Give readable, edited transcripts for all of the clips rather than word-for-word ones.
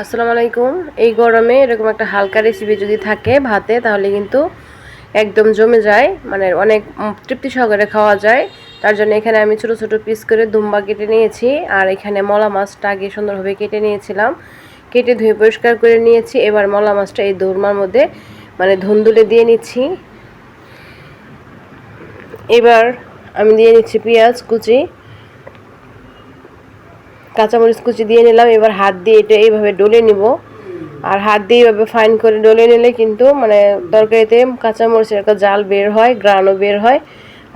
আসসালামু আলাইকুম। এই গরমে এরকম একটা হালকা রেসিপি যদি থাকে ভাতে তাহলে কিন্তু একদম জমে যায়, মানে অনেক তৃপ্তি সহকারে খাওয়া যায়। তার জন্য এখানে আমি ছোট ছোট পিস করে দুম্বা কেটে নিয়েছি, আর এখানে মলা মাছটা আগে সুন্দরভাবে কেটে নিয়েছিলাম, কেটে ধুয়ে পরিষ্কার করে নিয়েছি। এবার মলা মাছটা এই দোরমার মধ্যে মানে ধুন্দুলে দিয়ে নিচ্ছি। এবার আমি দিয়ে নিচ্ছি পেঁয়াজ কুচি, কাঁচামরিচ কুচি দিয়ে নিলাম। এবার হাত দিয়ে এটা এইভাবে ডলে নিব, আর হাত দিয়ে এইভাবে ফাইন করে ডলে নিলে কিন্তু মানে তরকারিতে কাঁচামরিচের একটা জাল বের হয়, গ্রানও বের হয়,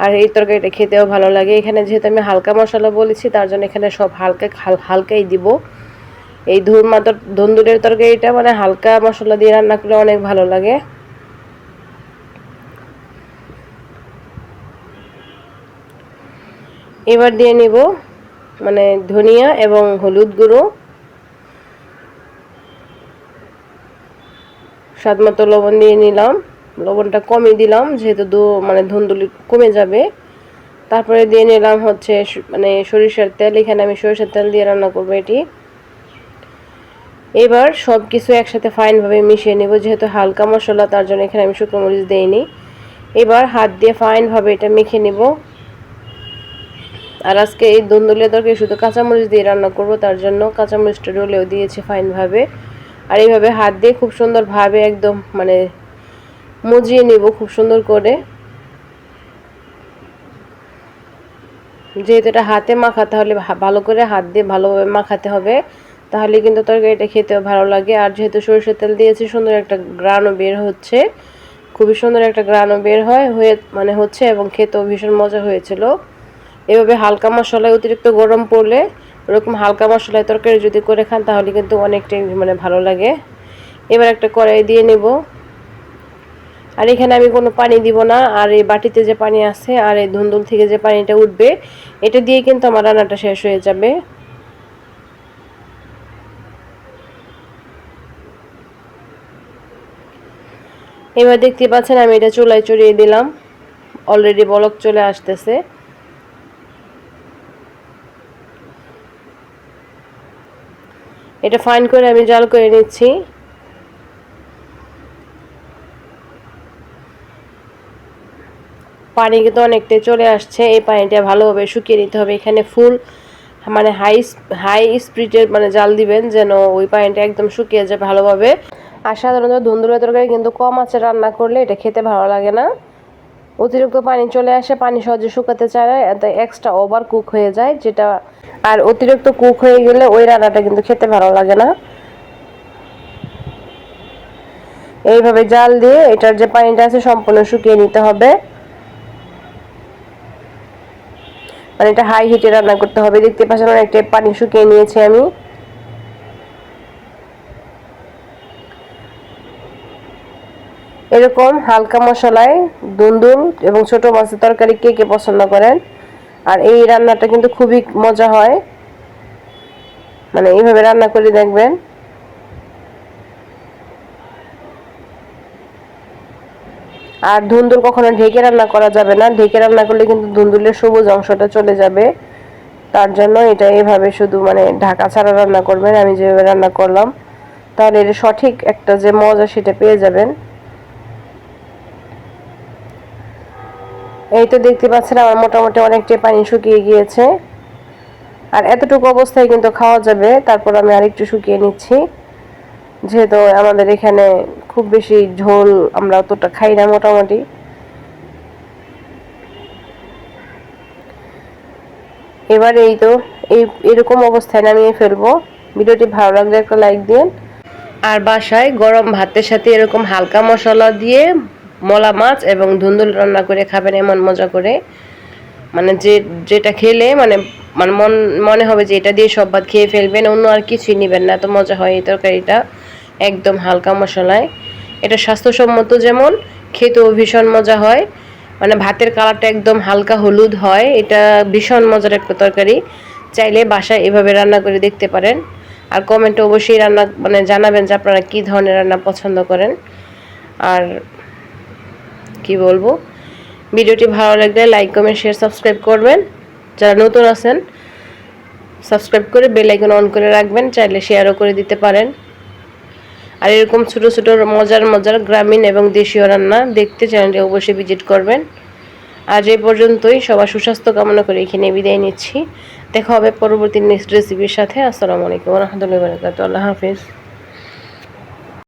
আর এই তরকারিটা খেতেও ভালো লাগে। এখানে যেহেতু আমি হালকা মশলা বলেছি তার জন্য এখানে সব হালকাই দিব। এই ধুন্দুলের তরকারিটা মানে হালকা মশলা দিয়ে রান্না করলে অনেক ভালো লাগে। এবার দিয়ে নিব মানে ধনিয়া এবং হলুদ গুঁড়ো, স্বাদ মতো লবণ দিয়ে নিলাম। লবণটা কমই দিলাম যেহেতু মানে ধুন্দুলি কমে যাবে। তারপরে দিয়ে নিলাম হচ্ছে মানে সরিষার তেল। এখানে আমি সরিষার তেল দিয়ে রান্না করবো এটি। এবার সব কিছু একসাথে ফাইনভাবে মিশিয়ে নেব, যেহেতু হালকা মশলা তার জন্য এখানে আমি শুকনো মরিচ দিইনি। এবার হাত দিয়ে ফাইনভাবে এটা মেখে নেব। আর আজকে এই ধুন্দুলের তরকারি শুধু কাঁচামরিচ দিয়ে রান্না করব, তার জন্য কাঁচামরিচটা ডলেও দিয়েছি ফাইনভাবে। আর এইভাবে হাত দিয়ে খুব সুন্দরভাবে একদম মানে মুজিয়ে নেব খুব সুন্দর করে। যেহেতু এটা হাতে মাখাতে হলে ভালো করে হাত দিয়ে ভালোভাবে মাখাতে হবে, তাহলে কিন্তু তরকারিটা খেতেও ভালো লাগে। আর যেহেতু সরষের তেল দিয়েছি সুন্দর একটা গ্রানও বের হচ্ছে, খুবই সুন্দর একটা গ্রানও বের মানে হচ্ছে, এবং খেতেও ভীষণ মজা হয়েছিল। এভাবে হালকা মশলায় অতিরিক্ত গরম পড়লে ওরকম হালকা মশলায় তরকারি যদি করে খান তাহলে কিন্তু অনেকটাই মানে ভালো লাগে। এবার একটা কড়াই দিয়ে নেব, আর এখানে আমি কোনো পানি দিব না। আর এই বাটিতে যে পানি আছে আর এই ধুন্দুল থেকে যে পানিটা উঠবে এটা দিয়ে কিন্তু আমার রান্নাটা শেষ হয়ে যাবে। এবার দেখতে পাচ্ছেন আমি এটা চুলায় চড়িয়ে দিলাম, অলরেডি বলক চলে আসতেছে। এটা ফাইন করে আমি জাল করে নিচ্ছি। পানি কিন্তু অনেকটাই চলে আসছে, এই পানিটা ভালোভাবে শুকিয়ে নিতে হবে। এখানে ফুল মানে হাই স্পিডের মানে জাল দিবেন যেন ওই পানিটা একদম শুকিয়ে যায় ভালোভাবে। আর সাধারণত ধুন্দুলের তরকারি কিন্তু কম আঁচে রান্না করলে এটা খেতে ভালো লাগে না। অতিরিক্ত পানি চলে আসে, পানি সহজে শুকাতে চায় না, এতে এক্সট্রা ওভার কুক হয়ে যায় যেটা, আর অতিরিক্ত কুক হয়ে গেলে ওই রান্নাটা কিন্তু খেতে ভালো লাগে না। এইভাবে জাল দিয়ে এটার যে পানিটা আছে সম্পূর্ণ শুকিয়ে নিতে হবে। মানে এটা হাই হিটে রান্না করতে হবে। দেখতে পাচ্ছেন অনেকটা পানি শুকিয়ে নিয়েছি আমি। এরকম হালকা মশলায় ধুন্দুল এবং ছোট মাছের তরকারি কে কে পছন্দ করেন, আর এই রান্নাটা কিন্তু খুবই মজা হয়, মানে এইভাবে রান্না করে দেখবেন। আর ধুন্দুল কখনো ঢেকে রান্না করা যাবে না, ঢেকে রান্না করলে কিন্তু ধুন্দুলের সবুজ অংশটা চলে যাবে। তার জন্য এটা এইভাবে শুধু মানে ঢাকা ছাড়া রান্না করবেন, আমি যেভাবে রান্না করলাম, তাহলে এটা সঠিক একটা যে মজা সেটা পেয়ে যাবেন। এই তো দেখতে পাচ্ছেন আমার মোটামুটি অনেকটাই পানি শুকিয়ে গিয়েছে, আর এতটুকু অবস্থায় কিন্তু খাওয়া যাবে। তারপর আমি আরেকটু শুকিয়ে নিচ্ছি, যেহেতু আমাদের এখানে খুব বেশি ঝোল আমরা অতটা খাই না মোটামুটি। এবার এই তো এরকম অবস্থায় নামিয়ে ফেলবো। ভিডিওটি ভালো লাগলে একটা লাইক দিন, আর বাসায় গরম ভাতের সাথে এরকম হালকা মশলা দিয়ে মলা মাছ এবং ধুন্দুল রান্না করে খাবেন এমন মজা করে, মানে যেটা খেলে মানে মানে মনে হবে যে এটা দিয়ে সব ভাত খেয়ে ফেলবেন, অন্য আর কিছুই নেবেন না, এত মজা হয় এই তরকারিটা একদম হালকা মশলায়। এটা স্বাস্থ্যসম্মত যেমন, খেতেও ভীষণ মজা হয়, মানে ভাতের কালারটা একদম হালকা হলুদ হয়। এটা ভীষণ মজার একটা তরকারি, চাইলে বাসায় এভাবে রান্না করে দেখতে পারেন। আর কমেন্টে অবশ্যই রান্না মানে জানাবেন যে আপনারা কী ধরনের রান্না পছন্দ করেন। আর কি বলবো, ভিডিওটি ভালো লাগলে লাইক কমেন্ট শেয়ার সাবস্ক্রাইব করবেন। যারা নতুন আছেন সাবস্ক্রাইব করে বেল আইকন অন করে রাখবেন, চাইলে শেয়ারও করে দিতে পারেন। আর এরকম ছোট ছোট মজার মজার গ্রামীণ এবং দেশীয় রান্না দেখতে চ্যানেলটি অবশ্যই ভিজিট করবেন। আজ এই পর্যন্তই, সবার সুস্বাস্থ্য কামনা করে এখানে বিদায় নিচ্ছি। দেখা হবে পরবর্তী নেক্সট রেসিপির সাথে। আসসালামু আলাইকুম ওয়া রাহমাতুল্লাহি ওয়া বারাকাতুহু। আল্লাহ হাফেজ।